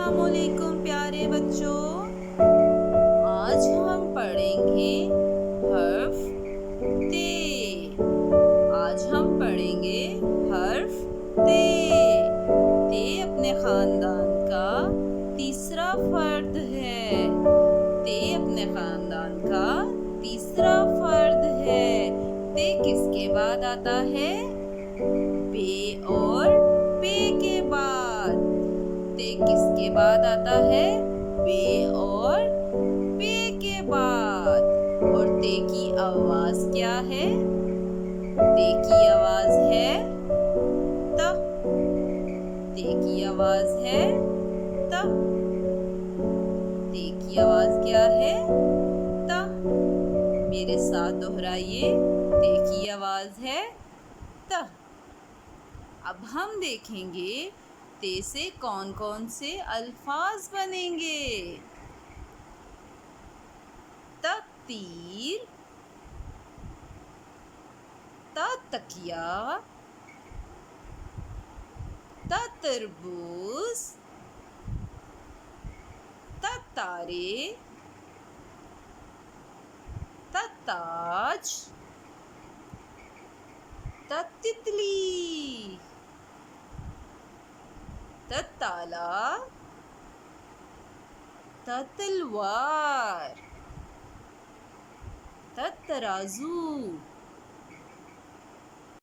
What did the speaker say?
अस्सलामुअलैकुम प्यारे बच्चों। आज हम पढ़ेंगे हर्फ ते। आज हम पढ़ेंगे हर्फ ते। ते अपने खानदान का तीसरा फर्द है। ते अपने खानदान का तीसरा फर्द है। ते किसके बाद आता है? बे और पे के बाद। ते किसके बाद आता है? बे और पे के बाद। और ते की आवाज क्या है? ते की आवाज है त। ते की आवाज है त। ते की आवाज क्या है? त। मेरे साथ दोहराइए, ते की आवाज है त। अब हम देखेंगे ते से कौन कौन से अल्फाज बनेंगे। त तीर, त तकिया, त तरबूज, त तारे, त ताज, त तितली, त ताला, त तलवार, त तराजू,